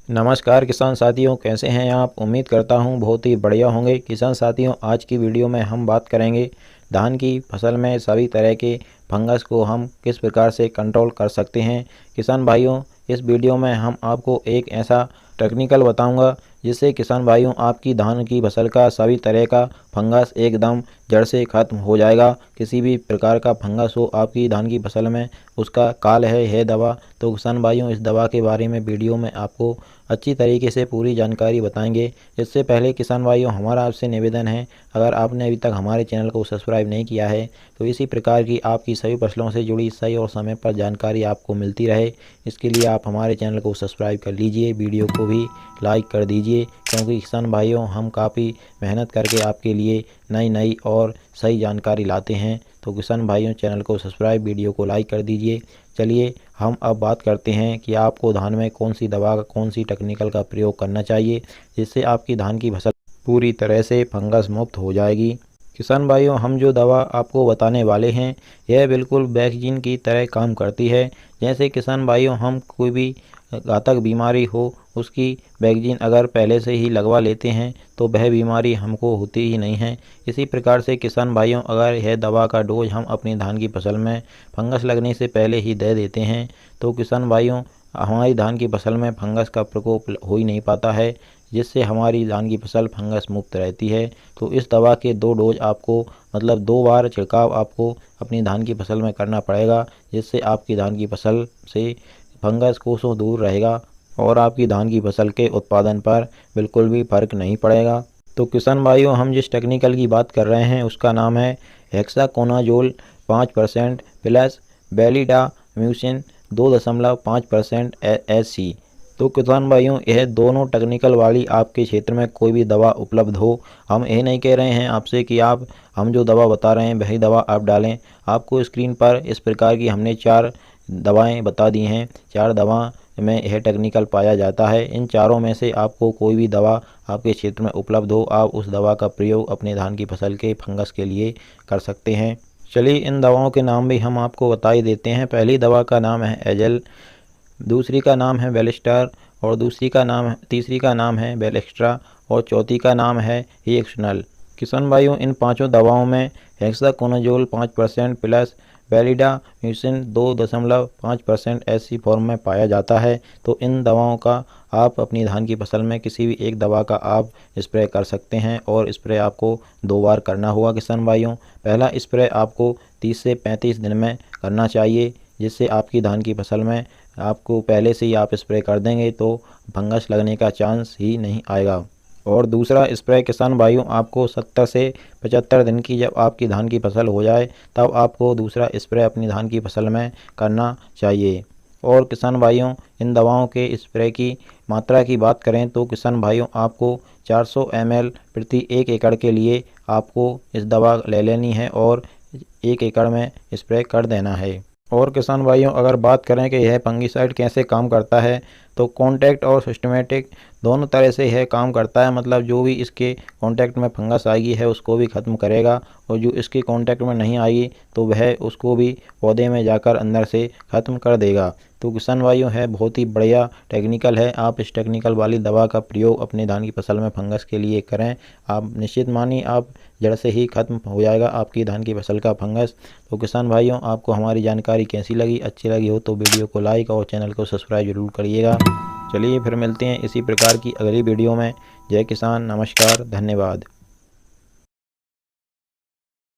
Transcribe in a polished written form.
नमस्कार किसान साथियों, कैसे हैं आप। उम्मीद करता हूं बहुत ही बढ़िया होंगे। किसान साथियों, आज की वीडियो में हम बात करेंगे धान की फसल में सभी तरह के फंगस को हम किस प्रकार से कंट्रोल कर सकते हैं। किसान भाइयों, इस वीडियो में हम आपको एक ऐसा टेक्निकल बताऊंगा जिससे किसान भाइयों आपकी धान की फसल का सभी तरह का फंगस एकदम जड़ से ख़त्म हो जाएगा। किसी भी प्रकार का फंगस हो आपकी धान की फसल में, उसका काल है दवा। तो किसान भाइयों, इस दवा के बारे में वीडियो में आपको अच्छी तरीके से पूरी जानकारी बताएंगे। इससे पहले किसान भाइयों, हमारा आपसे निवेदन है, अगर आपने अभी तक हमारे चैनल को सब्सक्राइब नहीं किया है तो इसी प्रकार की आपकी सभी फसलों से जुड़ी सही और समय पर जानकारी आपको मिलती रहे, इसके लिए आप हमारे चैनल को सब्सक्राइब कर लीजिए, वीडियो को भी लाइक कर दीजिए। क्योंकि किसान भाइयों, हम काफ़ी मेहनत करके आपके लिए नई और सही जानकारी लाते हैं। तो किसान भाइयों, चैनल को सब्सक्राइब, वीडियो को लाइक कर दीजिए। चलिए हम अब बात करते हैं कि आपको धान में कौन सी दवा का, कौन सी टेक्निकल का प्रयोग करना चाहिए जिससे आपकी धान की फसल पूरी तरह से फंगस मुक्त हो जाएगी। किसान भाइयों, हम जो दवा आपको बताने वाले हैं यह बिल्कुल वैक्सीन की तरह काम करती है। जैसे किसान भाइयों, हम कोई भी घातक बीमारी हो उसकी वैक्सीन अगर पहले से ही लगवा लेते हैं तो वह बीमारी हमको होती ही नहीं है। इसी प्रकार से किसान भाइयों, अगर यह दवा का डोज हम अपनी धान की फसल में फंगस लगने से पहले ही दे देते हैं तो किसान भाइयों हमारी धान की फसल में फंगस का प्रकोप हो ही नहीं पाता है, जिससे हमारी धान की फसल फंगस मुक्त रहती है। तो इस दवा के 2 डोज आपको, मतलब 2 बार छिड़काव आपको अपनी धान की फसल में करना पड़ेगा, जिससे आपकी धान की फसल से फंगस कोसों दूर रहेगा और आपकी धान की फसल के उत्पादन पर बिल्कुल भी फर्क नहीं पड़ेगा। तो किसान भाइयों, हम जिस टेक्निकल की बात कर रहे हैं उसका नाम है हेक्साकोनाजोल 5% प्लस बेलिडाम्यूसिन 2.5% SC। तो किसान भाइयों, यह दोनों टेक्निकल वाली आपके क्षेत्र में कोई भी दवा उपलब्ध हो, हम ये नहीं कह रहे हैं आपसे कि आप हम जो दवा बता रहे हैं वही दवा आप डालें। आपको स्क्रीन पर इस प्रकार की हमने 4 दवाएं बता दी हैं। 4 दवा में यह टेक्निकल पाया जाता है। इन चारों में से आपको कोई भी दवा आपके क्षेत्र में उपलब्ध हो, आप उस दवा का प्रयोग अपने धान की फसल के फंगस के लिए कर सकते हैं। चलिए इन दवाओं के नाम भी हम आपको बता ही देते हैं। पहली दवा का नाम है एजल, दूसरी का नाम है बेलिस्टर और तीसरी का नाम है बेलेक्स्ट्रा और चौथी का नाम है एक्सनल। किसान भाइयों, इन पांचों दवाओं में हेक्साकोनाजोल 5% प्लस बेलिडाम्यूसिन 2.5% SC फॉर्म में पाया जाता है। तो इन दवाओं का आप अपनी धान की फसल में किसी भी एक दवा का आप स्प्रे कर सकते हैं और स्प्रे आपको 2 बार करना होगा। किसान भाइयों, पहला स्प्रे आपको 30 से 35 दिन में करना चाहिए, जिससे आपकी धान की फसल में आपको पहले से ही आप स्प्रे कर देंगे तो फंगस लगने का चांस ही नहीं आएगा। और दूसरा स्प्रे किसान भाइयों, आपको 70 से 75 दिन की जब आपकी धान की फसल हो जाए तब आपको दूसरा स्प्रे अपनी धान की फसल में करना चाहिए। और किसान भाइयों, इन दवाओं के स्प्रे की मात्रा की बात करें तो किसान भाइयों आपको 400 ml प्रति 1 एकड़ के लिए आपको इस दवा ले लेनी है और 1 एकड़ में स्प्रे कर देना है। और किसान भाइयों, अगर बात करें कि यह फंगिसाइड कैसे काम करता है तो कॉन्टैक्ट और सिस्टमेटिक दोनों तरह से यह काम करता है। मतलब जो भी इसके कॉन्टैक्ट में फंगस आएगी है उसको भी ख़त्म करेगा और जो इसके कॉन्टैक्ट में नहीं आएगी तो वह उसको भी पौधे में जाकर अंदर से ख़त्म कर देगा। तो किसान भाइयों, है बहुत ही बढ़िया टेक्निकल है। आप इस टेक्निकल वाली दवा का प्रयोग अपने धान की फसल में फंगस के लिए करें, आप निश्चित मानिए आप जड़ से ही ख़त्म हो जाएगा आपकी धान की फसल का फंगस। तो किसान भाइयों, आपको हमारी जानकारी कैसी लगी, अच्छी लगी हो तो वीडियो को लाइक और चैनल को सब्सक्राइब जरूर करिएगा। चलिए फिर मिलते हैं इसी प्रकार की अगली वीडियो में। जय किसान, नमस्कार, धन्यवाद।